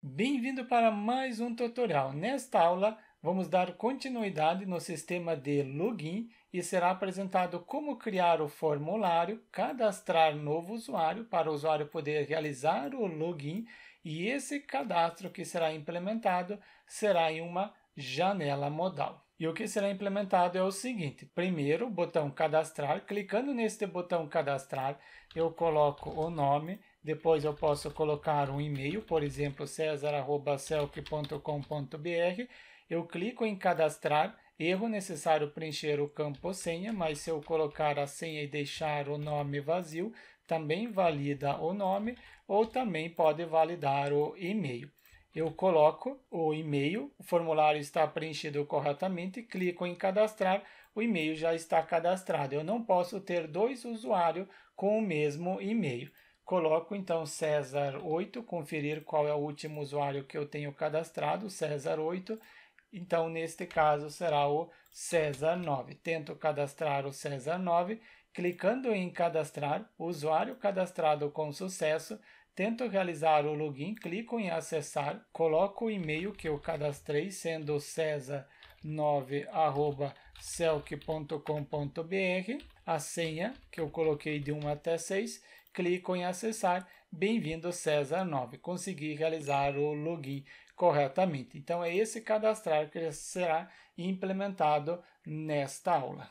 Bem-vindo para mais um tutorial. Nesta aula, vamos dar continuidade no sistema de login e será apresentado como criar o formulário, cadastrar novo usuário para o usuário poder realizar o login e esse cadastro que será implementado será em uma janela modal. E o que será implementado é o seguinte: primeiro, o botão cadastrar. Clicando neste botão cadastrar, eu coloco o nome. Depois eu posso colocar um e-mail, por exemplo, cesar@celc.com.br. Eu clico em cadastrar, erro necessário preencher o campo senha, mas se eu colocar a senha e deixar o nome vazio, também valida o nome ou também pode validar o e-mail. Eu coloco o e-mail, o formulário está preenchido corretamente, clico em cadastrar, o e-mail já está cadastrado. Eu não posso ter dois usuários com o mesmo e-mail. Coloco então César8, conferir qual é o último usuário que eu tenho cadastrado, César8. Então, neste caso, será o César9. Tento cadastrar o César9, clicando em cadastrar, o usuário cadastrado com sucesso. Tento realizar o login, clico em acessar, coloco o e-mail que eu cadastrei, sendo cesar9@celc.com.br, a senha que eu coloquei de 1 até 6, clico em acessar, bem-vindo César9, consegui realizar o login corretamente. Então é esse cadastrar que será implementado nesta aula.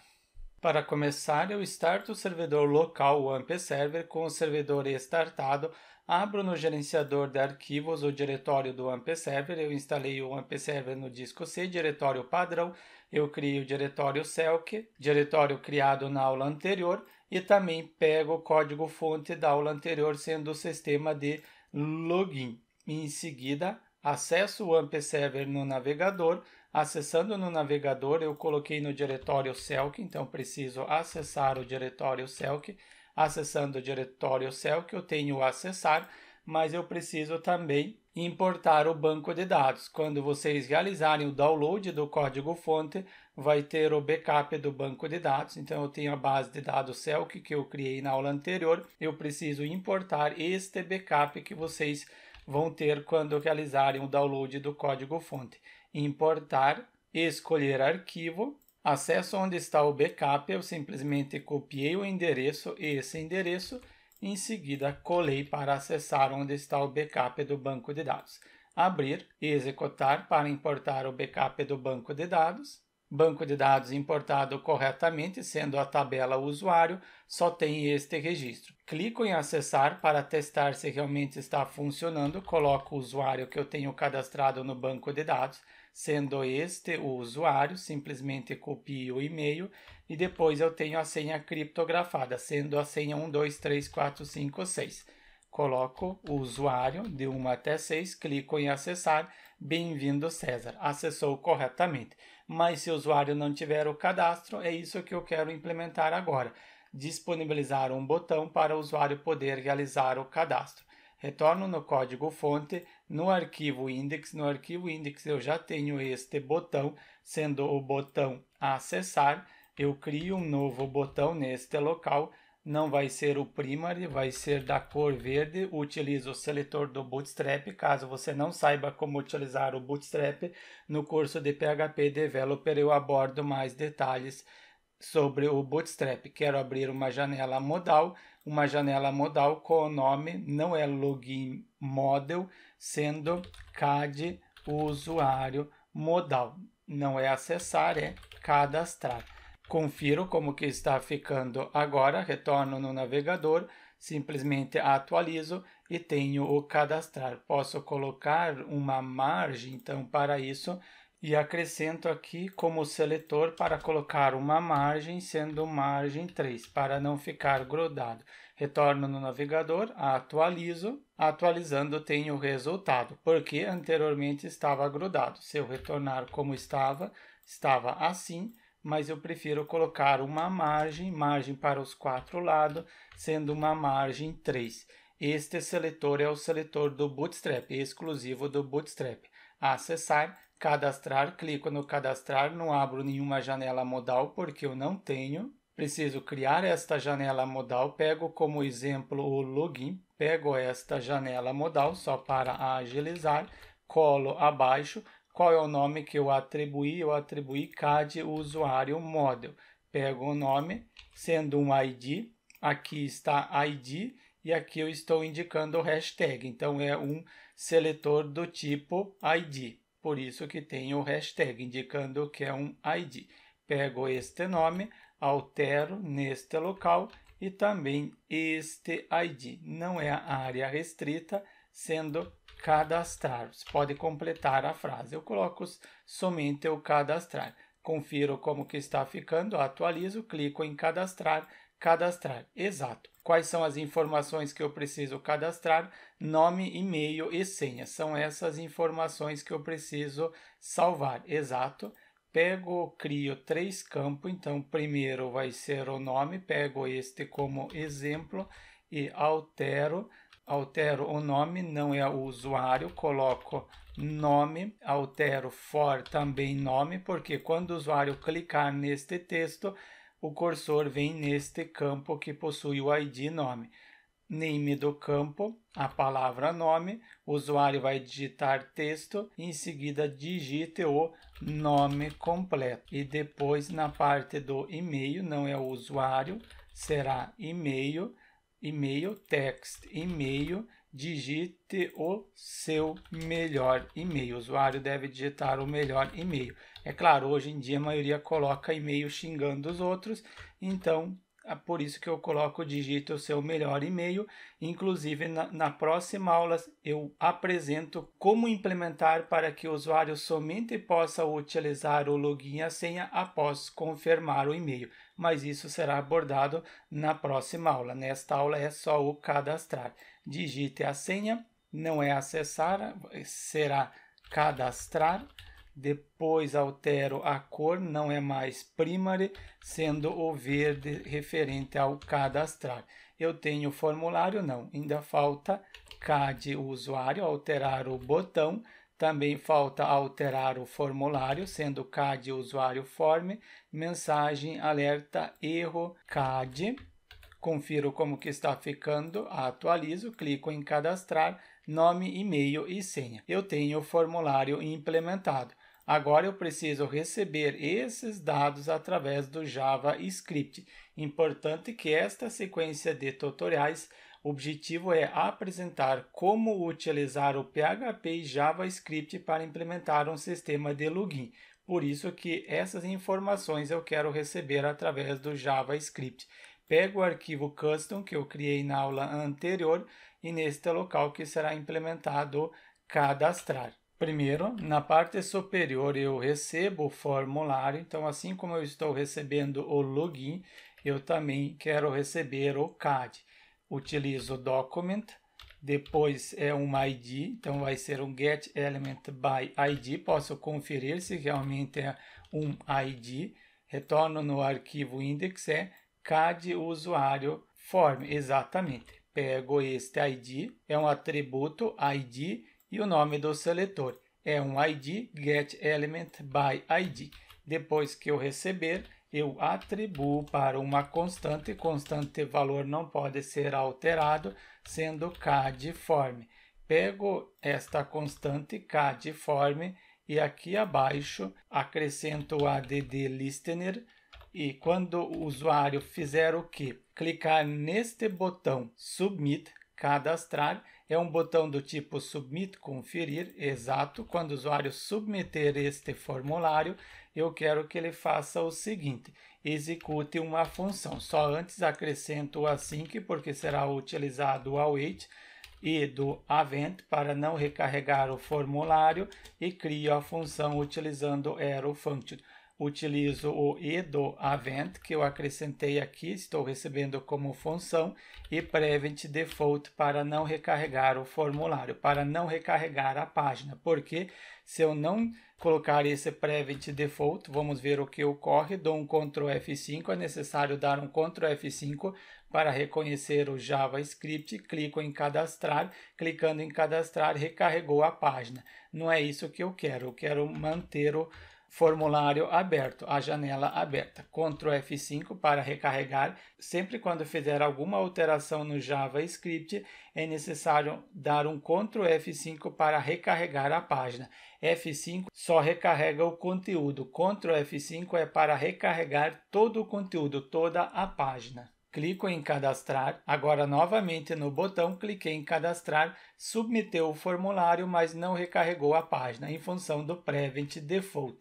Para começar, eu starto o servidor local, o AMP Server, com o servidor startado, abro no gerenciador de arquivos o diretório do AMP Server, eu instalei o AMP Server no disco C, diretório padrão, eu crio o diretório Celc, diretório criado na aula anterior, e também pego o código-fonte da aula anterior, sendo o sistema de login. Em seguida, acesso o AMP Server no navegador. Acessando no navegador, eu coloquei no diretório Celc, então preciso acessar o diretório Celc. Acessando o diretório Celc, eu tenho acessar, mas eu preciso também importar o banco de dados. Quando vocês realizarem o download do código-fonte, vai ter o backup do banco de dados. Então, eu tenho a base de dados Celc que eu criei na aula anterior. Eu preciso importar este backup que vocês vão ter quando realizarem o download do código-fonte. Importar, escolher arquivo, acesso onde está o backup, eu simplesmente copiei o endereço, esse endereço, em seguida colei para acessar onde está o backup do banco de dados. Abrir e executar para importar o backup do banco de dados. Banco de dados importado corretamente, sendo a tabela usuário, só tem este registro. Clico em acessar para testar se realmente está funcionando, coloco o usuário que eu tenho cadastrado no banco de dados, sendo este o usuário, simplesmente copio o e-mail e depois eu tenho a senha criptografada, sendo a senha 123456. Coloco o usuário de 1 até 6, clico em acessar, bem-vindo César, acessou corretamente. Mas se o usuário não tiver o cadastro, é isso que eu quero implementar agora, disponibilizar um botão para o usuário poder realizar o cadastro. Retorno no código-fonte, no arquivo index. No arquivo index eu já tenho este botão, sendo o botão acessar. Eu crio um novo botão neste local, não vai ser o primary, vai ser da cor verde. Utilizo o seletor do Bootstrap. Caso você não saiba como utilizar o Bootstrap, no curso de PHP Developer eu abordo mais detalhes sobre o Bootstrap. Quero abrir uma janela modal com o nome, não é login model, sendo CAD usuário modal. Não é acessar, é cadastrar. Confiro como que está ficando agora, retorno no navegador, simplesmente atualizo e tenho o cadastrar. Posso colocar uma margem, então, para isso, e acrescento aqui como seletor para colocar uma margem, sendo margem 3, para não ficar grudado. Retorno no navegador, atualizo, atualizando tenho o resultado, porque anteriormente estava grudado. Se eu retornar como estava assim, mas eu prefiro colocar uma margem para os 4 lados, sendo uma margem 3. Este seletor é o seletor do Bootstrap, exclusivo do Bootstrap. Acessar, cadastrar, clico no cadastrar, não abro nenhuma janela modal porque eu não tenho. Preciso criar esta janela modal, pego como exemplo o login, pego esta janela modal só para agilizar, colo abaixo. Qual é o nome que eu atribuí? Eu atribuí CAD usuário model. Pego o nome, sendo um ID, aqui está ID e aqui eu estou indicando o hashtag. Então é um seletor do tipo ID, por isso que tem o hashtag, indicando que é um ID. Pego este nome, altero neste local e também este ID. Não é a área restrita, sendo cadastrar. Você pode completar a frase. Eu coloco somente o cadastrar. Confiro como que está ficando, atualizo, clico em cadastrar, cadastrar. Exato. Quais são as informações que eu preciso cadastrar? Nome, e-mail e senha. São essas informações que eu preciso salvar. Exato. Pego, crio 3 campos, então primeiro vai ser o nome, pego este como exemplo e altero o nome, não é o usuário, coloco nome, altero for também nome, porque quando o usuário clicar neste texto, o cursor vem neste campo que possui o ID nome. Name do campo, a palavra nome, o usuário vai digitar texto, em seguida digite o nome completo. E depois na parte do e-mail, não é o usuário, será e-mail, text, e-mail, digite o seu melhor e-mail. O usuário deve digitar o melhor e-mail. É claro, hoje em dia a maioria coloca e-mail xingando os outros, então é por isso que eu coloco digite o seu melhor e-mail. Inclusive, na próxima aula eu apresento como implementar para que o usuário somente possa utilizar o login e a senha após confirmar o e-mail. Mas isso será abordado na próxima aula. Nesta aula é só o cadastrar. Digite a senha, não é acessar, será cadastrar. Depois altero a cor, não é mais primary, sendo o verde referente ao cadastrar. Eu tenho formulário? Não, ainda falta CAD usuário, alterar o botão. Também falta alterar o formulário, sendo CAD usuário form, mensagem, alerta, erro, CAD. Confiro como que está ficando, atualizo, clico em cadastrar, nome, e-mail e senha. Eu tenho o formulário implementado. Agora eu preciso receber esses dados através do JavaScript. Importante que esta sequência de tutoriais, o objetivo é apresentar como utilizar o PHP e JavaScript para implementar um sistema de login. Por isso que essas informações eu quero receber através do JavaScript. Pego o arquivo custom que eu criei na aula anterior e neste local que será implementado cadastrar. Primeiro, na parte superior eu recebo o formulário, então assim como eu estou recebendo o login, eu também quero receber o CAD. Utilizo o document, depois é um ID, então vai ser um get element by ID, posso conferir se realmente é um ID, retorno no arquivo index, CAD usuário form, exatamente. Pego este ID, é um atributo ID e o nome do seletor. É um ID get element by ID. Depois que eu receber, eu atribuo para uma constante valor não pode ser alterado, sendo CAD form. Pego esta constante CAD form e aqui abaixo acrescento o add listener. E quando o usuário fizer o quê? Clicar neste botão Submit, cadastrar, é um botão do tipo Submit, conferir, exato. Quando o usuário submeter este formulário, eu quero que ele faça o seguinte, execute uma função. Só antes acrescento o async, porque será utilizado o await e do event para não recarregar o formulário e crio a função utilizando arrow function. Utilizo o e do event que eu acrescentei aqui, estou recebendo como função, e prevent default para não recarregar o formulário, para não recarregar a página, porque se eu não colocar esse prevent default, vamos ver o que ocorre, dou um Ctrl F5, é necessário dar um Ctrl F5 para reconhecer o JavaScript, clico em cadastrar, clicando em cadastrar, recarregou a página. Não é isso que eu quero manter formulário aberto, a janela aberta. Ctrl F5 para recarregar. Sempre quando fizer alguma alteração no JavaScript, é necessário dar um Ctrl F5 para recarregar a página. F5 só recarrega o conteúdo. Ctrl F5 é para recarregar todo o conteúdo, toda a página. Clico em cadastrar, agora novamente no botão, cliquei em cadastrar, submeteu o formulário, mas não recarregou a página em função do Prevent Default.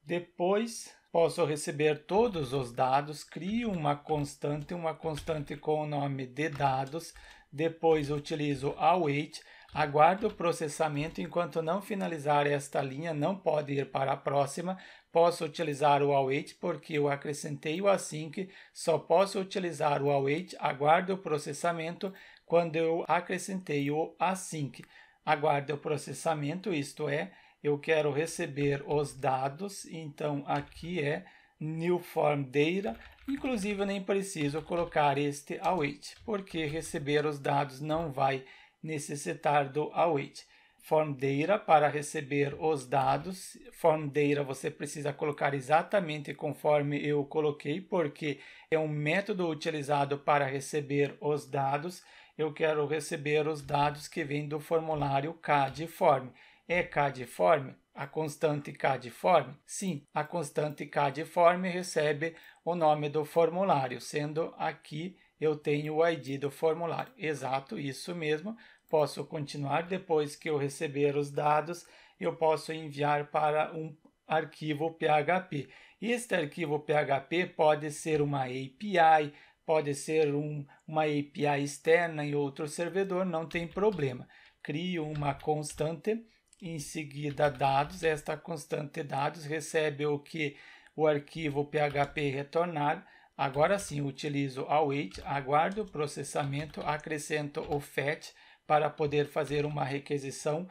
Depois posso receber todos os dados, crio uma constante com o nome de dados, depois utilizo await, aguardo o processamento enquanto não finalizar esta linha, não pode ir para a próxima. Posso utilizar o await porque eu acrescentei o async, só posso utilizar o await, aguardo o processamento quando eu acrescentei o async. Aguardo o processamento, isto é, eu quero receber os dados, então aqui é new form data, inclusive eu nem preciso colocar este await, porque receber os dados não vai necessitar do await. Form data para receber os dados. Form data você precisa colocar exatamente conforme eu coloquei, porque é um método utilizado para receber os dados. Eu quero receber os dados que vêm do formulário CADForm. É CADForm? A constante CADForm? Sim, a constante CADForm recebe o nome do formulário, sendo aqui eu tenho o ID do formulário. Exato, isso mesmo. Posso continuar. Depois que eu receber os dados, eu posso enviar para um arquivo PHP. Este arquivo PHP pode ser uma API, pode ser uma API externa em outro servidor, não tem problema. Crio uma constante, em seguida dados. Esta constante dados recebe o que o arquivo PHP retornar. Agora sim, utilizo await, aguardo o processamento, acrescento o fetch, para poder fazer uma requisição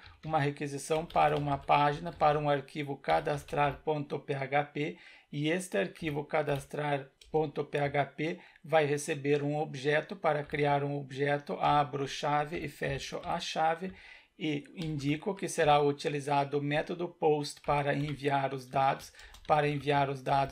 para uma página, para um arquivo cadastrar.php, e este arquivo cadastrar.php vai receber um objeto. Para criar um objeto, abro chave e fecho a chave e indico que será utilizado o método post para enviar os dados,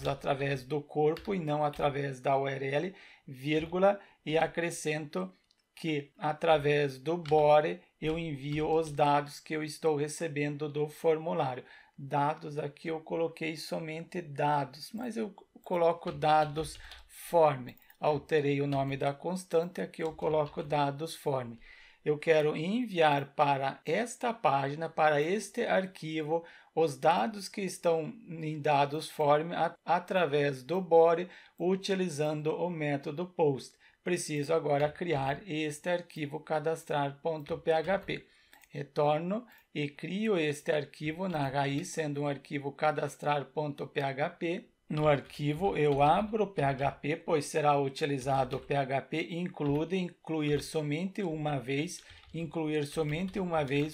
através do corpo e não através da URL, vírgula, e acrescento que através do body eu envio os dados que eu estou recebendo do formulário. Dados, aqui eu coloquei somente dados, mas eu coloco dados form. Alterei o nome da constante, aqui eu coloco dados form. Eu quero enviar para esta página, para este arquivo, os dados que estão em dados form através do body, utilizando o método post. Preciso agora criar este arquivo cadastrar.php. Retorno e crio este arquivo na raiz, sendo um arquivo cadastrar.php. No arquivo eu abro o PHP, pois será utilizado o PHP include, incluir somente uma vez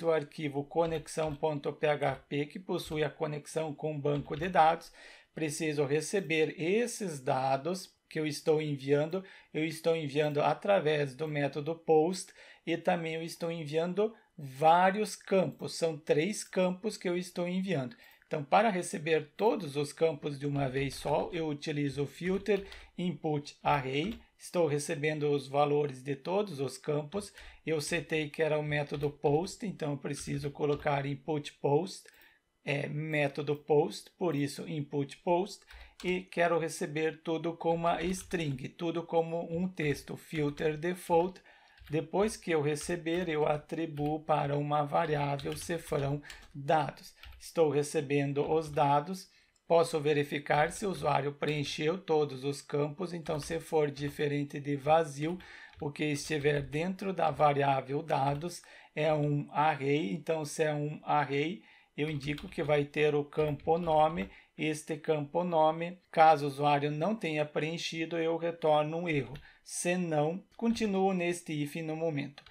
o arquivo conexão.php, que possui a conexão com o banco de dados. Preciso receber esses dados que eu estou enviando através do método post, e também eu estou enviando vários campos, são 3 campos que eu estou enviando. Então, para receber todos os campos de uma vez só, eu utilizo o filter input array, estou recebendo os valores de todos os campos. Eu setei que era o método post, então eu preciso colocar input post, método post, por isso input post, e quero receber tudo como uma string, tudo como um texto, filter default. Depois que eu receber, eu atribuo para uma variável cifrão dados. Estou recebendo os dados, posso verificar se o usuário preencheu todos os campos. Então, se for diferente de vazio, o que estiver dentro da variável dados é um array. Então, se é um array, eu indico que vai ter o campo nome. Este campo nome, caso o usuário não tenha preenchido, eu retorno um erro. Se não, continuo neste if no momento.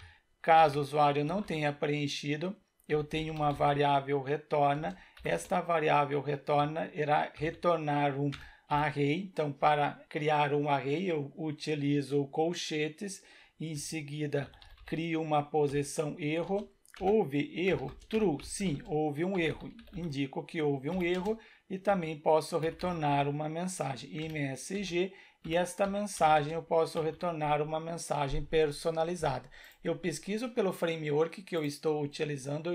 Caso o usuário não tenha preenchido, eu tenho uma variável retorna. Esta variável retorna irá retornar um array. Então, para criar um array, eu utilizo colchetes. Em seguida, crio uma posição erro, houve erro? True, sim, houve um erro. Indico que houve um erro e também posso retornar uma mensagem MSG e esta mensagem eu posso retornar uma mensagem personalizada. Eu pesquiso pelo framework que eu estou utilizando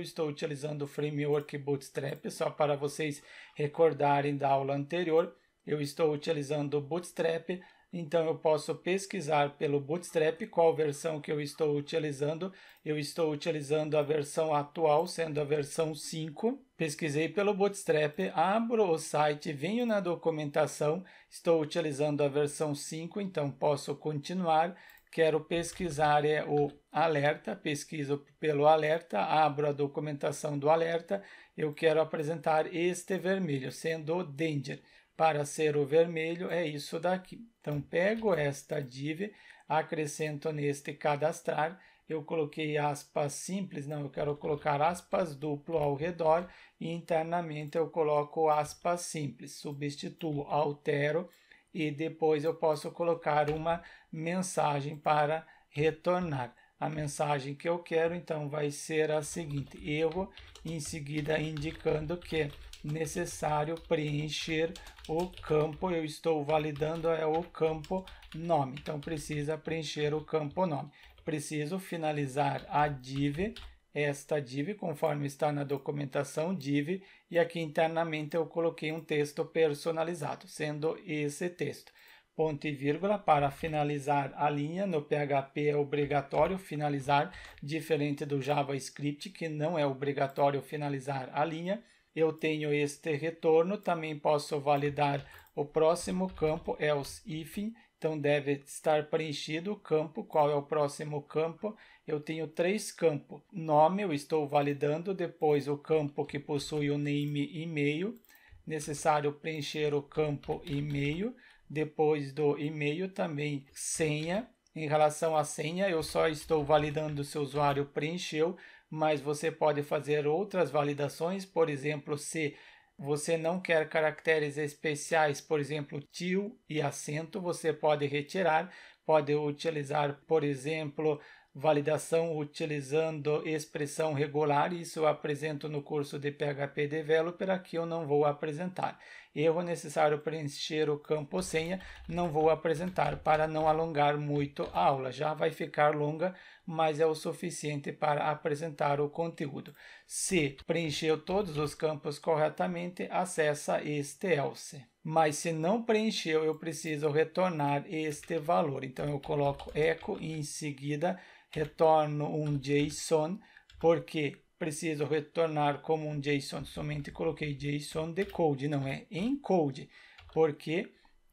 o framework Bootstrap, só para vocês recordarem da aula anterior. Eu estou utilizando o Bootstrap, então eu posso pesquisar pelo Bootstrap qual versão que eu estou utilizando. Eu estou utilizando a versão atual, sendo a versão 5. Pesquisei pelo Bootstrap, abro o site, venho na documentação, estou utilizando a versão 5, então posso continuar. Quero pesquisar o alerta, pesquiso pelo alerta, abro a documentação do alerta, eu quero apresentar este vermelho, sendo o danger. Para ser o vermelho é isso daqui. Então, pego esta div, acrescento neste cadastrar, eu coloquei aspas simples, não, eu quero colocar aspas duplo ao redor e internamente eu coloco aspas simples, substituo, altero e depois eu posso colocar uma mensagem para retornar. A mensagem que eu quero, então, vai ser a seguinte: erro, em seguida indicando que necessário preencher o campo, eu estou validando o campo nome, então precisa preencher o campo nome. Preciso finalizar a div, esta div, conforme está na documentação div, e aqui internamente eu coloquei um texto personalizado, sendo esse texto. Ponto e vírgula para finalizar a linha. No PHP é obrigatório finalizar, diferente do JavaScript, que não é obrigatório finalizar a linha. Eu tenho este retorno, também posso validar o próximo campo, else if, então deve estar preenchido o campo. Qual é o próximo campo? Eu tenho 3 campos. Nome eu estou validando, depois o campo que possui o name e-mail, necessário preencher o campo e-mail, depois do e-mail também senha. Em relação à senha, eu só estou validando se o usuário preencheu, mas você pode fazer outras validações, por exemplo, se você não quer caracteres especiais, por exemplo, tio e acento, você pode retirar, pode utilizar, por exemplo, validação utilizando expressão regular, isso eu apresento no curso de PHP Developer, aqui eu não vou apresentar. Erro necessário preencher o campo senha, não vou apresentar para não alongar muito a aula, já vai ficar longa, mas é o suficiente para apresentar o conteúdo. Se preencheu todos os campos corretamente, acessa este else. Mas se não preencheu, eu preciso retornar este valor. Então eu coloco echo e em seguida retorno um JSON, porque preciso retornar como um JSON. Somente coloquei JSON decode, não é encode, porque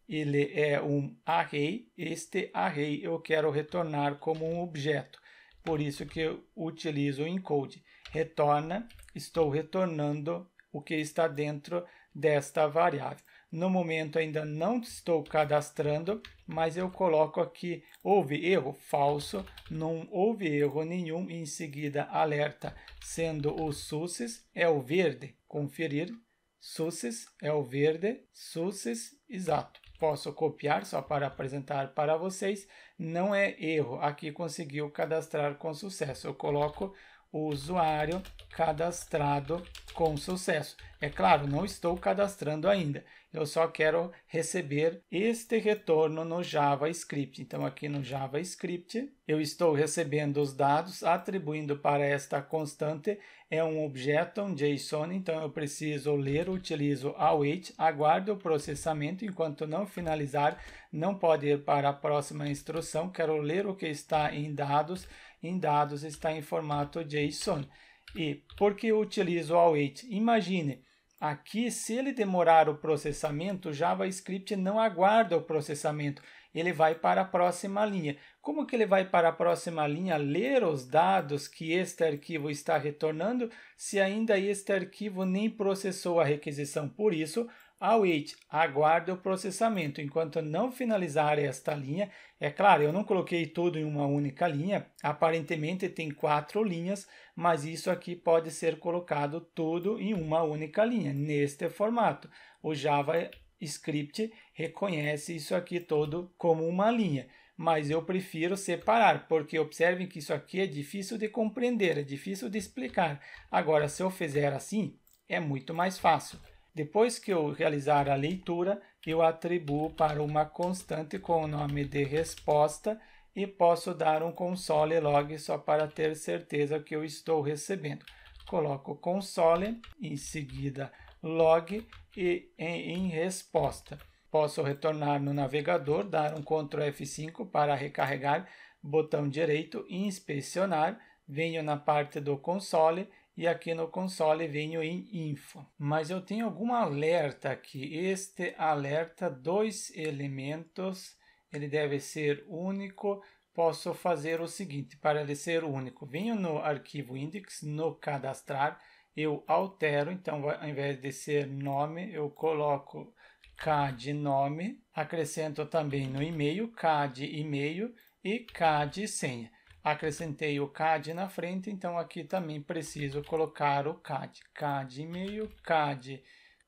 ele é um array. Este array eu quero retornar como um objeto. Por isso que eu utilizo o encode. Retorna, estou retornando o que está dentro desta variável. No momento ainda não estou cadastrando, mas eu coloco aqui, houve erro? Falso, não houve erro nenhum. Em seguida, alerta, sendo o success, é o verde, conferir, success é o verde, success, exato. Posso copiar só para apresentar para vocês, não é erro, aqui conseguiu cadastrar com sucesso. Eu coloco o usuário cadastrado com sucesso. É claro, não estou cadastrando ainda, eu só quero receber este retorno no JavaScript. Então, aqui no JavaScript, eu estou recebendo os dados, atribuindo para esta constante, é um objeto, um JSON, então eu preciso ler, utilizo await, aguardo o processamento, enquanto não finalizar, não pode ir para a próxima instrução, quero ler o que está em dados está em formato JSON. E por que eu utilizo o await? Imagine, aqui se ele demorar o processamento, o JavaScript não aguarda o processamento, ele vai para a próxima linha. Como que ele vai para a próxima linha ler os dados que este arquivo está retornando, se ainda este arquivo nem processou a requisição? Por isso, await, aguarda o processamento. Enquanto não finalizar esta linha, é claro, eu não coloquei tudo em uma única linha, aparentemente tem 4 linhas, mas isso aqui pode ser colocado tudo em uma única linha, neste formato. O JavaScript reconhece isso aqui todo como uma linha. mas eu prefiro separar, porque observem que isso aqui é difícil de compreender, é difícil de explicar. Agora, se eu fizer assim, é muito mais fácil. Depois que eu realizar a leitura, eu atribuo para uma constante com o nome de resposta e posso dar um console log só para ter certeza que eu estou recebendo. Coloco console, em seguida log e em resposta. Posso retornar no navegador, dar um Ctrl F5 para recarregar, botão direito, inspecionar, venho na parte do console e aqui no console venho em info. Mas eu tenho algum alerta aqui. Este alerta, 2 elementos, ele deve ser único. Posso fazer o seguinte, para ele ser único, venho no arquivo index, no cadastrar, eu altero, então ao invés de ser nome, eu coloco CAD nome, acrescento também no e-mail, CAD e-mail e CAD senha. Acrescentei o CAD na frente, então aqui também preciso colocar o CAD. CAD e-mail, CAD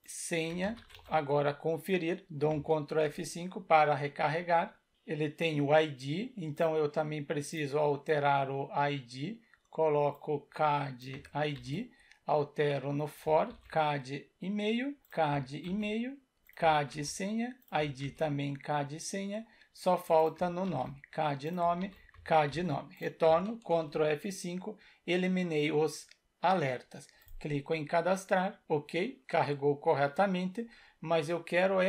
senha, agora conferir, dou um Ctrl F5 para recarregar. Ele tem o ID, então eu também preciso alterar o ID, coloco CAD ID, altero no for, CAD e-mail, CAD e-mail, CAD senha, ID também CAD senha, só falta no nome, CAD nome, CAD nome. Retorno, Ctrl F5, eliminei os alertas. Clico em cadastrar, ok, carregou corretamente, mas eu quero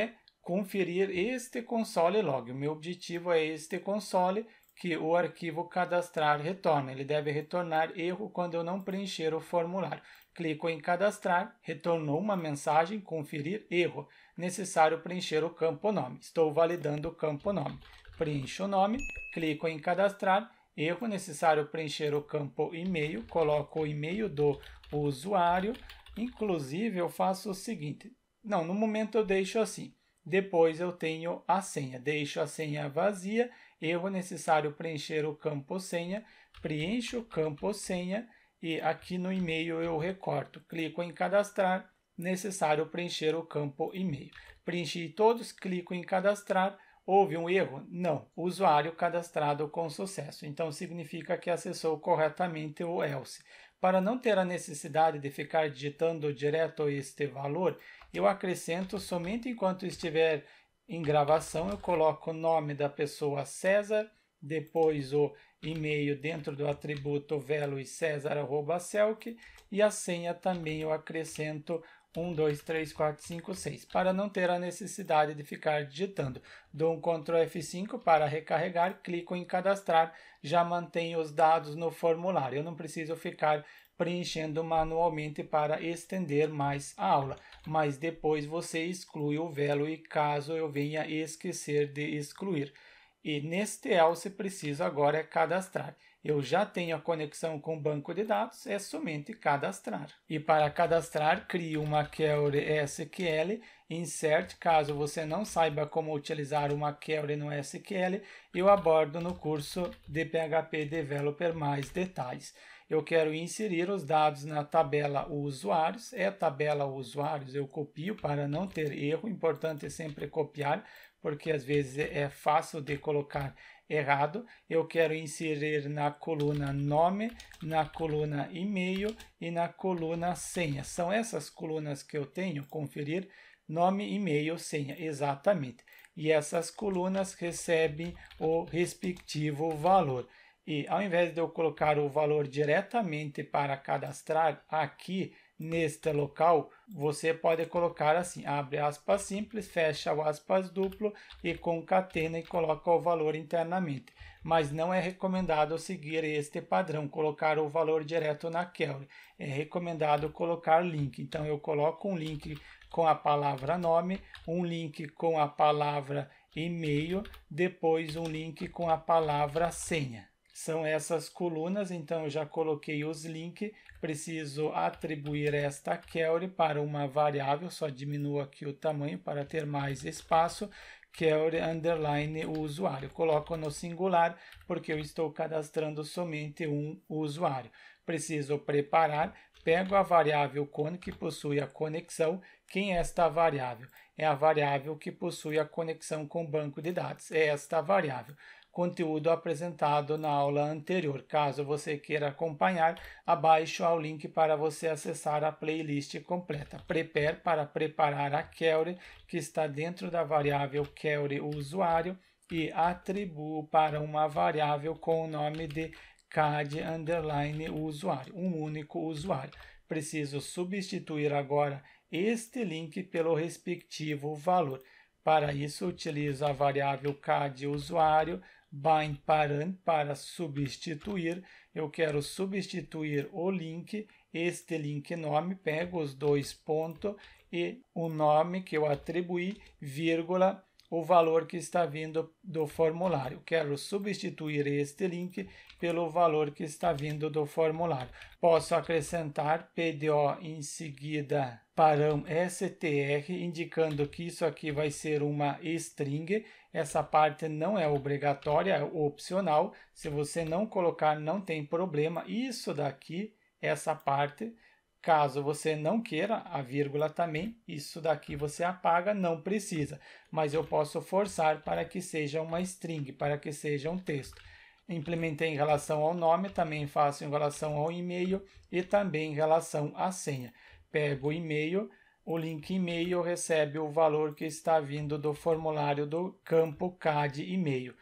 conferir este console log. O meu objetivo é este console que o arquivo cadastrar retorna. Ele deve retornar erro quando eu não preencher o formulário. Clico em cadastrar, retornou uma mensagem, conferir erro. Necessário preencher o campo nome. Estou validando o campo nome. Preencho o nome, clico em cadastrar, erro, necessário preencher o campo e-mail, coloco o e-mail do usuário. Inclusive eu faço o seguinte, não, no momento eu deixo assim. Depois eu tenho a senha, deixo a senha vazia, erro, necessário preencher o campo senha, preencho o campo senha e aqui no e-mail eu recorto, clico em cadastrar, necessário preencher o campo e-mail. Preenchi todos, clico em cadastrar, houve um erro? Não, usuário cadastrado com sucesso, então significa que acessou corretamente o else. Para não ter a necessidade de ficar digitando direto este valor, eu acrescento somente enquanto estiver em gravação, eu coloco o nome da pessoa César, depois o e-mail dentro do atributo veloicesar@celc e a senha também eu acrescento 1, 2, 3, 4, 5, 6, para não ter a necessidade de ficar digitando. Dou um Ctrl F5 para recarregar, clico em cadastrar, já mantenho os dados no formulário. Eu não preciso ficar preenchendo manualmente para estender mais a aula, mas depois você exclui o velo e caso eu venha esquecer de excluir. E neste else preciso agora cadastrar. Eu já tenho a conexão com o banco de dados, é somente cadastrar. E para cadastrar, crio uma query SQL, insert, caso você não saiba como utilizar uma query no SQL, eu abordo no curso de PHP Developer mais detalhes. Eu quero inserir os dados na tabela usuários, tabela usuários eu copio para não ter erro, importante é sempre copiar, porque às vezes é fácil de colocar errado. Eu quero inserir na coluna nome, na coluna e-mail e na coluna senha. São essas colunas que eu tenho, conferir nome, e-mail, senha, exatamente. E essas colunas recebem o respectivo valor. E ao invés de eu colocar o valor diretamente para cadastrar aqui neste local, você pode colocar assim, abre aspas simples, fecha o aspas duplo e concatena e coloca o valor internamente. Mas não é recomendado seguir este padrão, colocar o valor direto na query. É recomendado colocar link. Então eu coloco um link com a palavra nome, um link com a palavra e-mail, depois um link com a palavra senha. São essas colunas, então eu já coloquei os links, preciso atribuir esta query para uma variável, só diminuo aqui o tamanho para ter mais espaço, query underline usuário. Coloco no singular porque eu estou cadastrando somente um usuário. Preciso preparar, pego a variável con que possui a conexão. Quem é esta variável? É a variável que possui a conexão com o banco de dados, é esta variável. conteúdo apresentado na aula anterior. Caso você queira acompanhar, abaixo há o link para você acessar a playlist completa. Prepare para preparar a query que está dentro da variável query usuário e atribuo para uma variável com o nome de CAD_usuário, um único usuário. Preciso substituir agora este link pelo respectivo valor. Para isso, utilizo a variável CAD_usuário bind_param para substituir. Eu quero substituir o link, este link nome, pego os dois pontos e o nome que eu atribuí, vírgula, o valor que está vindo do formulário. Quero substituir este link pelo valor que está vindo do formulário. Posso acrescentar PDO em seguida param str, indicando que isso aqui vai ser uma string. Essa parte não é obrigatória, é opcional. Se você não colocar, não tem problema. Isso daqui, essa parte, caso você não queira, a vírgula também, isso daqui você apaga, não precisa. Mas eu posso forçar para que seja uma string, para que seja um texto. Implementei em relação ao nome, também faço em relação ao e-mail e também em relação à senha. Pego o e-mail, o link e-mail recebe o valor que está vindo do formulário do campo CAD e-mail.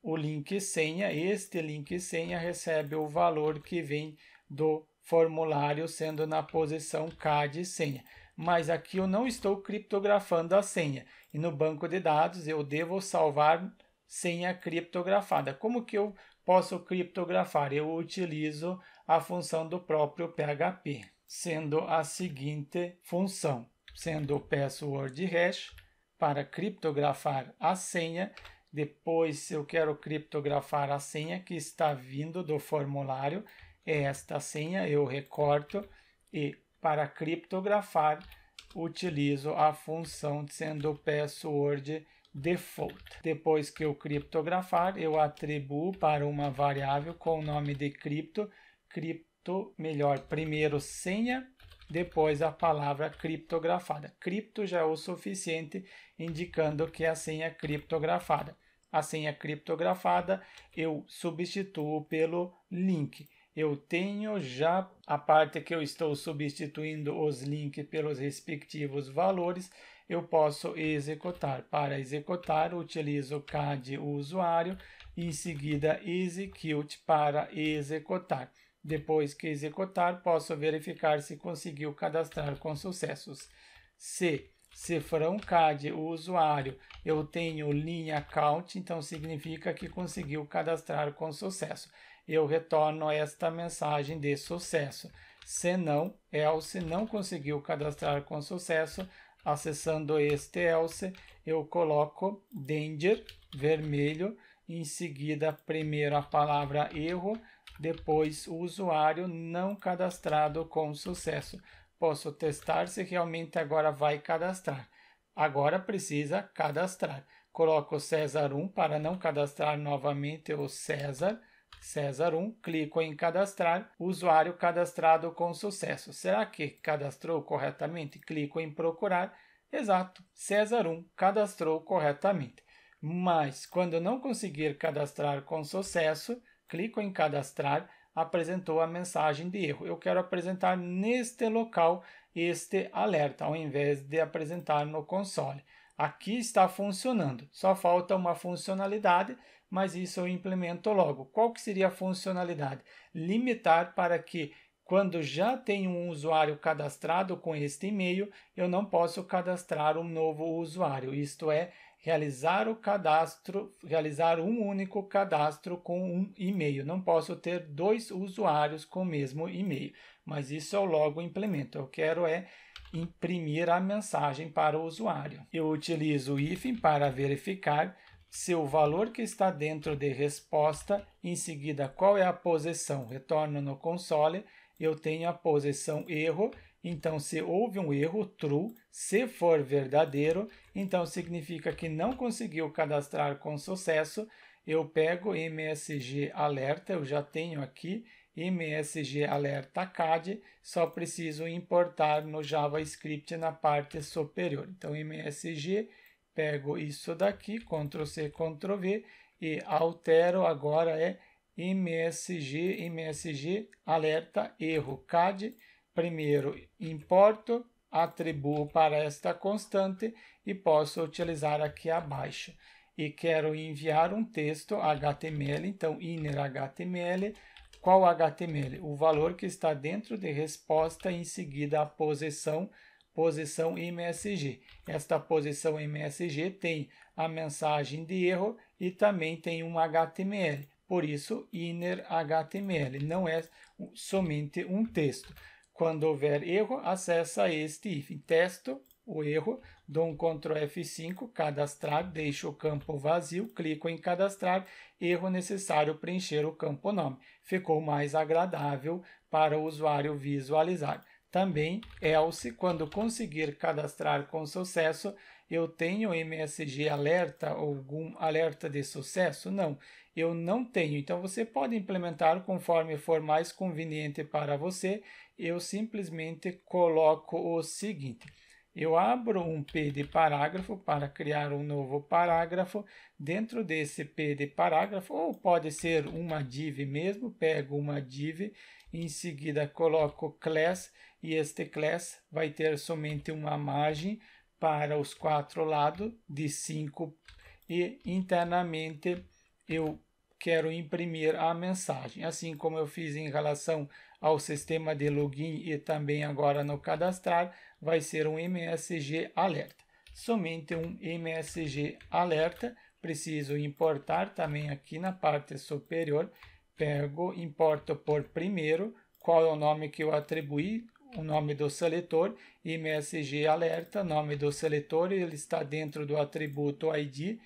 O link senha, este link senha recebe o valor que vem do formulário sendo na posição CAD senha. Mas aqui eu não estou criptografando a senha. E no banco de dados eu devo salvar senha criptografada. Como que eu posso criptografar? Eu utilizo a função do próprio PHP, sendo a seguinte função, sendo o password hash para criptografar a senha. Depois, se eu quero criptografar a senha que está vindo do formulário, é esta senha, eu recorto e para criptografar utilizo a função sendo o password default. Depois que eu criptografar, eu atribuo para uma variável com o nome de primeiro senha, depois a palavra criptografada. Cripto já é o suficiente, indicando que é a senha criptografada. A senha criptografada eu substituo pelo link. Eu tenho já a parte que eu estou substituindo os links pelos respectivos valores, eu posso executar. Para executar, utilizo CAD usuário e em seguida execute para executar. Depois que executar, posso verificar se conseguiu cadastrar com sucessos. Se cifrão CAD usuário, eu tenho linha count, então significa que conseguiu cadastrar com sucesso. Eu retorno esta mensagem de sucesso. Se não, else não conseguiu cadastrar com sucesso, acessando este else, eu coloco danger, vermelho, em seguida primeiro a palavra erro, depois o usuário não cadastrado com sucesso. Posso testar se realmente agora vai cadastrar. Agora precisa cadastrar. Coloco César 1 para não cadastrar novamente o César 1, clico em cadastrar, usuário cadastrado com sucesso. Será que cadastrou corretamente? Clico em procurar. Exato, César 1 cadastrou corretamente. Mas quando não conseguir cadastrar com sucesso, clico em cadastrar, apresentou a mensagem de erro. Eu quero apresentar neste local este alerta, ao invés de apresentar no console. Aqui está funcionando, só falta uma funcionalidade, mas isso eu implemento logo. Qual que seria a funcionalidade? Limitar para que, quando já tenho um usuário cadastrado com este e-mail, eu não posso cadastrar um novo usuário. Isto é, realizar um único cadastro com um e-mail. Não posso ter dois usuários com o mesmo e-mail, mas isso eu logo implemento. Eu quero imprimir a mensagem para o usuário. Eu utilizo o hífen para verificar se o valor que está dentro de resposta, em seguida qual é a posição, retorno no console, eu tenho a posição erro, então se houve um erro, true, se for verdadeiro, então significa que não conseguiu cadastrar com sucesso, eu pego MSG alerta, eu já tenho aqui, MSG alerta CAD, só preciso importar no JavaScript na parte superior. Então MSG, pego isso daqui, Ctrl+C, Ctrl+V, e altero agora é MSG alerta erro CAD. Primeiro importo, atribuo para esta constante e posso utilizar aqui abaixo. E quero enviar um texto HTML, então inner HTML. Qual HTML? O valor que está dentro de resposta, em seguida a posição MSG. Esta posição MSG tem a mensagem de erro e também tem um HTML. Por isso, inner HTML, não é somente um texto. Quando houver erro, acessa este if. Testo o erro, dou um Ctrl F5, cadastrar, deixo o campo vazio, clico em cadastrar, erro necessário preencher o campo nome. Ficou mais agradável para o usuário visualizar. Também, else, quando conseguir cadastrar com sucesso, eu tenho MSG alerta, algum alerta de sucesso? Não, eu não tenho. Então, você pode implementar conforme for mais conveniente para você. Eu simplesmente coloco o seguinte. Eu abro um P de parágrafo para criar um novo parágrafo. Dentro desse P de parágrafo, ou pode ser uma div mesmo, pego uma div, em seguida coloco class, e este class vai ter somente uma margem para os 4 lados de 5, e internamente eu quero imprimir a mensagem, assim como eu fiz em relação ao sistema de login e também agora no cadastrar, vai ser um MSG alerta. Somente um MSG alerta, preciso importar também aqui na parte superior, pego, importo por primeiro, qual é o nome que eu atribuí, o nome do seletor, MSG alerta, nome do seletor, ele está dentro do atributo ID,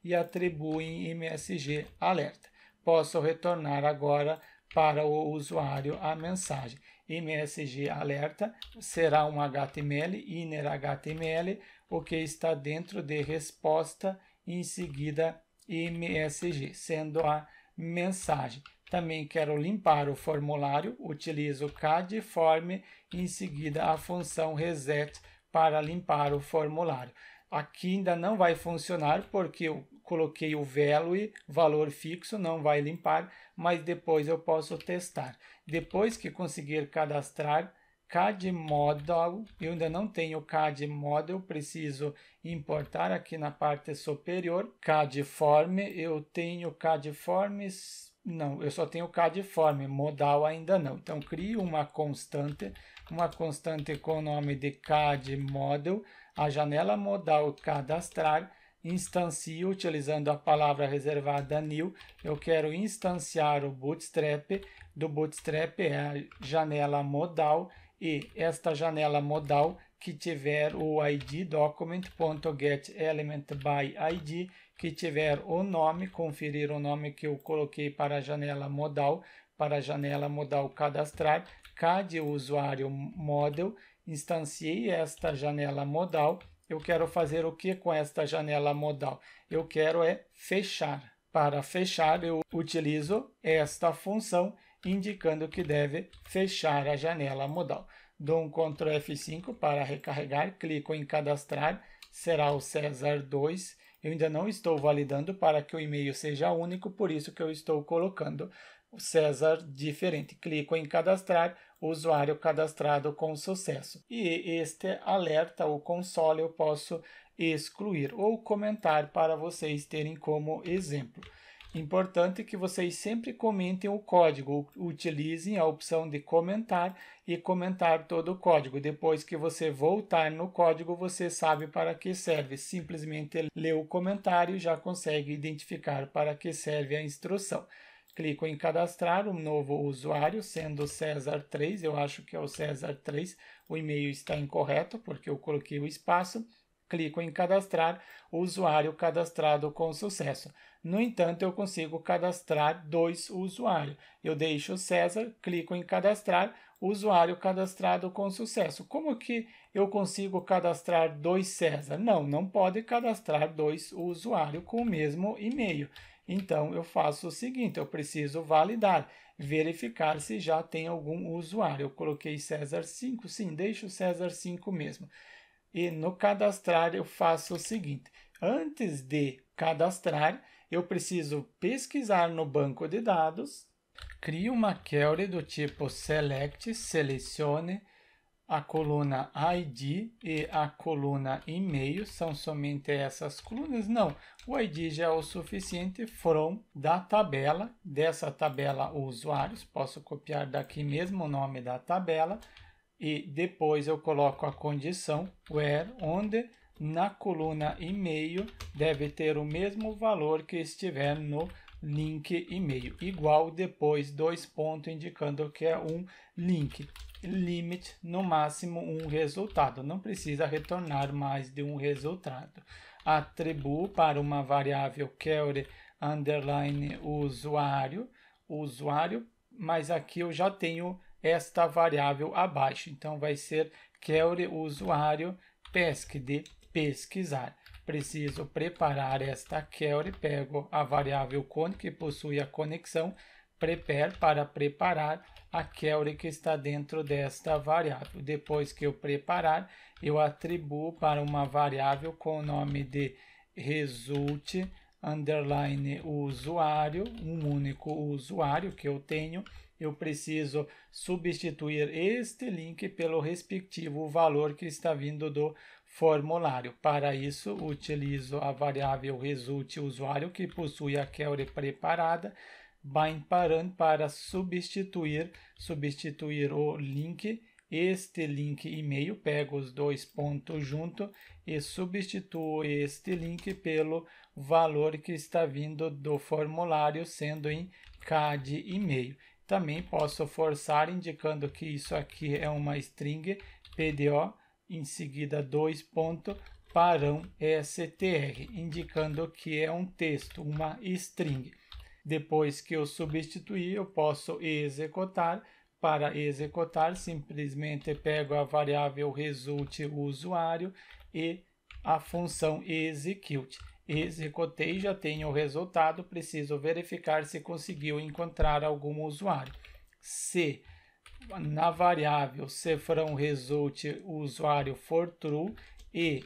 e atribuo em MSG alerta. Posso retornar agora para o usuário a mensagem. MSG alerta será um HTML, inner HTML, o que está dentro de resposta, em seguida MSG, sendo a mensagem. Também quero limpar o formulário, utilizo CAD form, em seguida a função reset para limpar o formulário. Aqui ainda não vai funcionar porque eu coloquei o value, valor fixo, não vai limpar, mas depois eu posso testar. Depois que conseguir cadastrar CAD Model, eu ainda não tenho CAD Model, preciso importar aqui na parte superior. CAD Form, eu tenho CAD Forms, não, eu só tenho CAD Form, Modal ainda não. Então, crio uma constante com o nome de CAD Model, a janela modal cadastrar, instancio utilizando a palavra reservada new. Eu quero instanciar o Bootstrap, do Bootstrap é a janela modal, e esta janela modal que tiver o ID document.getElementById, que tiver o nome, conferir o nome que eu coloquei para a janela modal cadastrar, CAD usuário model, instanciei esta janela modal. Eu quero fazer o que com esta janela modal? Eu quero fechar. Para fechar, eu utilizo esta função, indicando que deve fechar a janela modal. Dou um Ctrl F5 para recarregar, clico em cadastrar, será o César 2. Eu ainda não estou validando para que o e-mail seja único, por isso que eu estou colocando o César diferente. Clico em cadastrar, usuário cadastrado com sucesso. E este alerta, o console, eu posso excluir ou comentar para vocês terem como exemplo. Importante que vocês sempre comentem o código, utilizem a opção de comentar e comentar todo o código. Depois que você voltar no código, você sabe para que serve. Simplesmente lê o comentário e já consegue identificar para que serve a instrução. Clico em cadastrar um novo usuário, sendo César 3, eu acho que é o César 3, o e-mail está incorreto porque eu coloquei o espaço. Clico em cadastrar, o usuário cadastrado com sucesso. No entanto, eu consigo cadastrar 2 usuários. Eu deixo o César, clico em cadastrar, usuário cadastrado com sucesso. Como que eu consigo cadastrar 2 César? Não pode cadastrar 2 usuários com o mesmo e-mail. Então, eu faço o seguinte, eu preciso validar, verificar se já tem algum usuário. Eu coloquei César 5, sim, deixo o César 5 mesmo. E no cadastrar eu faço o seguinte, Antes de cadastrar, eu preciso pesquisar no banco de dados, crio uma query do tipo select, selecione, a coluna ID e a coluna e-mail, são somente essas colunas? Não, o ID já é o suficiente. From da tabela, dessa tabela usuários, posso copiar daqui mesmo o nome da tabela, e depois eu coloco a condição where, onde na coluna e-mail deve ter o mesmo valor que estiver no link e-mail, igual, depois 2 pontos indicando que é um link. Limit, no máximo um resultado, não precisa retornar mais de um resultado. Atribuo para uma variável query underline usuário, mas aqui eu já tenho esta variável abaixo, então vai ser query usuário pesc, de pesquisar. Preciso preparar esta query, pego a variável con que possui a conexão, prepare para preparar a query que está dentro desta variável. Depois que eu preparar, eu atribuo para uma variável com o nome de result underline usuário, um único usuário que eu tenho. Eu preciso substituir este link pelo respectivo valor que está vindo do formulário. Para isso, utilizo a variável result usuário que possui a query preparada, bind parent para substituir o link, este link e-mail, pego os 2 pontos junto e substituo este link pelo valor que está vindo do formulário, sendo em CAD e-mail. Também posso forçar indicando que isso aqui é uma string PDO, em seguida 2 pontos, parão str, indicando que é um texto, uma string. Depois que eu substituir, eu posso executar. Para executar, simplesmente pego a variável result usuário e a função execute. Executei, já tenho o resultado, preciso verificar se conseguiu encontrar algum usuário. Se na variável from result usuário for true e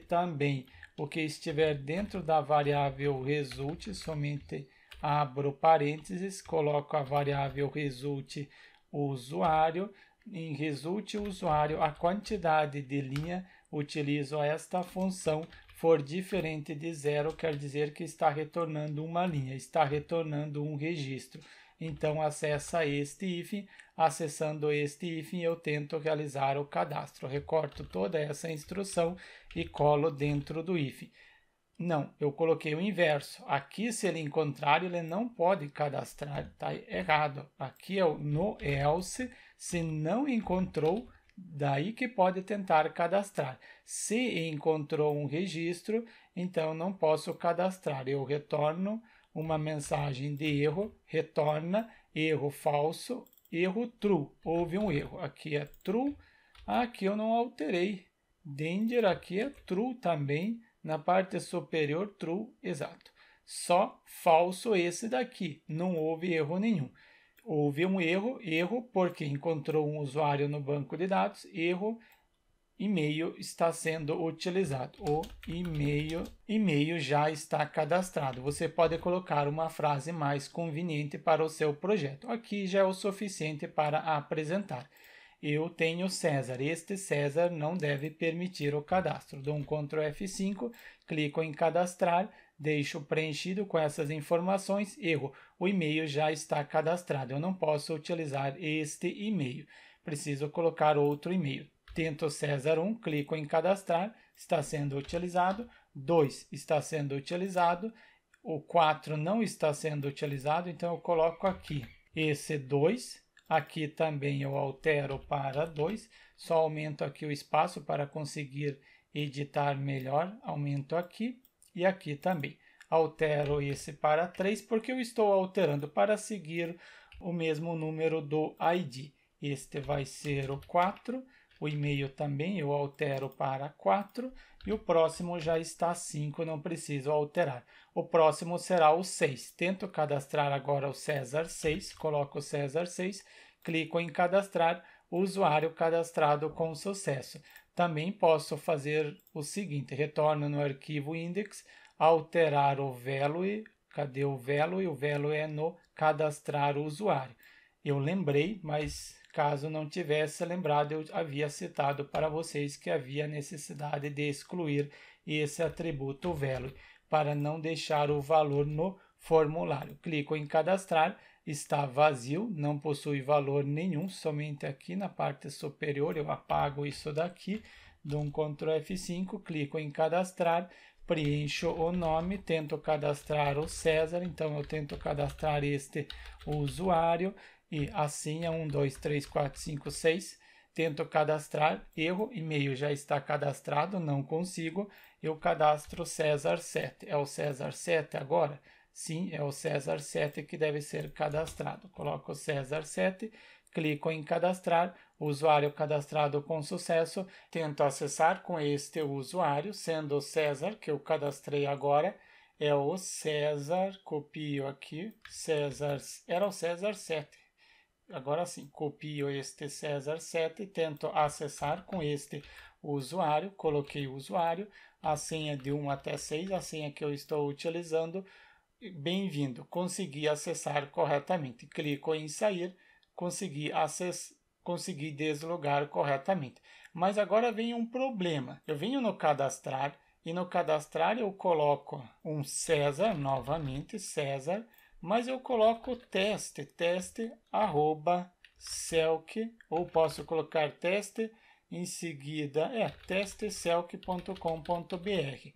também o que estiver dentro da variável result, somente abro parênteses, coloco a variável result usuário. Em result usuário, a quantidade de linha, utilizo esta função. For diferente de 0, quer dizer que está retornando uma linha, está retornando um registro. Então, acessa este hífen. Acessando este hífen, eu tento realizar o cadastro. Recorto toda essa instrução e colo dentro do hífen. Não, eu coloquei o inverso. Aqui, se ele encontrar, ele não pode cadastrar. Está errado. Aqui é no else. Se não encontrou, daí que pode tentar cadastrar. Se encontrou um registro, então não posso cadastrar. Eu retorno uma mensagem de erro, retorna erro falso, erro true. Houve um erro. Aqui é true, aqui eu não alterei. Danger, aqui é true também. Na parte superior, true, exato. Só falso esse daqui, não houve erro nenhum. Houve um erro porque encontrou um usuário no banco de dados, erro, e-mail está sendo utilizado. O e-mail já está cadastrado. Você pode colocar uma frase mais conveniente para o seu projeto. Aqui já é o suficiente para apresentar. Eu tenho César. Este César não deve permitir o cadastro. Dou um Ctrl F5, clico em cadastrar, deixo preenchido com essas informações. Erro, o e-mail já está cadastrado. Eu não posso utilizar este e-mail. Preciso colocar outro e-mail. Tento César 1, clico em cadastrar, está sendo utilizado. 2 está sendo utilizado. O 4 não está sendo utilizado, então eu coloco aqui esse 2. Aqui também eu altero para 2, só aumento aqui o espaço para conseguir editar melhor, aumento aqui e aqui também. Altero esse para 3 porque eu estou alterando para seguir o mesmo número do ID. Este vai ser o 4, o e-mail também eu altero para 4 e o próximo já está 5, não preciso alterar. O próximo será o 6. Tento cadastrar agora o César 6, coloco o César 6, clico em cadastrar, usuário cadastrado com sucesso. Também posso fazer o seguinte, retorno no arquivo index, alterar o value, cadê o value? O value é no cadastrar o usuário. Eu lembrei, mas caso não tivesse lembrado, eu havia citado para vocês que havia necessidade de excluir esse atributo value, para não deixar o valor no formulário. Clico em cadastrar, está vazio, não possui valor nenhum, somente aqui na parte superior eu apago isso daqui, dou um Ctrl F5, clico em cadastrar, preencho o nome, tento cadastrar o César, então eu tento cadastrar este usuário e a senha 1, 2, 3, 4, 5, 6, tento cadastrar, erro, e-mail já está cadastrado, não consigo, eu cadastro César 7, é o César 7 agora? Sim, é o César 7 que deve ser cadastrado. Coloco o César 7, clico em cadastrar, usuário cadastrado com sucesso, tento acessar com este usuário, sendo o César, que eu cadastrei agora, é o César, copio aqui, César, era o César 7. Agora sim, copio este César 7, tento acessar com este usuário, coloquei o usuário, a senha de 1 até 6, a senha que eu estou utilizando. Bem-vindo, consegui acessar corretamente. Clico em sair, consegui deslogar corretamente. Mas agora vem um problema. Eu venho no cadastrar e no cadastrar eu coloco um César, novamente César, mas eu coloco teste arroba selc, ou posso colocar teste, em seguida, testeselc.com.br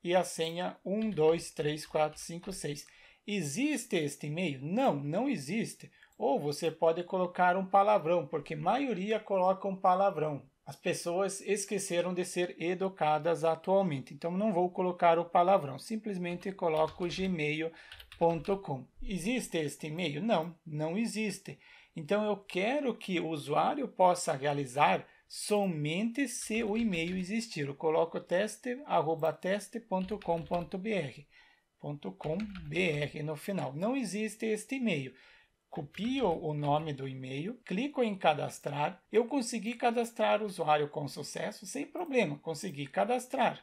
e a senha 1, 2, 3, 4, 5, 6. Existe este e-mail? Não, não existe. Ou você pode colocar um palavrão, porque a maioria coloca um palavrão. As pessoas esqueceram de ser educadas atualmente, então não vou colocar o palavrão, simplesmente coloco gmail.com. Existe este e-mail? Não, não existe. Então eu quero que o usuário possa realizar somente se o e-mail existir. Eu coloco teste@teste.com.br no final. Não existe este e-mail. Copio o nome do e-mail, clico em cadastrar. Eu consegui cadastrar o usuário com sucesso, sem problema, consegui cadastrar.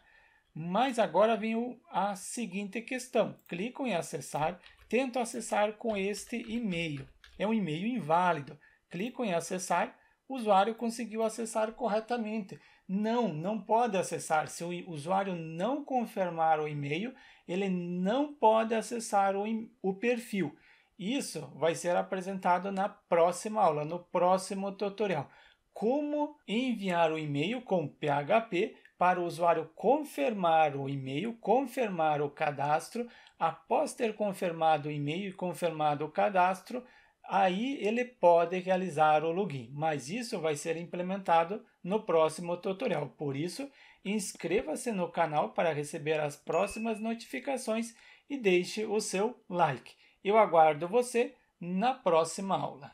Mas agora vem a seguinte questão. Clico em acessar, tento acessar com este e-mail. É um e-mail inválido. Clico em acessar, o usuário conseguiu acessar corretamente. Não, não pode acessar. Se o usuário não confirmar o e-mail, ele não pode acessar o perfil. Isso vai ser apresentado na próxima aula, no próximo tutorial. Como enviar o e-mail com PHP para o usuário confirmar o e-mail, confirmar o cadastro. Após ter confirmado o e-mail e confirmado o cadastro, aí ele pode realizar o login, mas isso vai ser implementado no próximo tutorial. Por isso, inscreva-se no canal para receber as próximas notificações e deixe o seu like. Eu aguardo você na próxima aula.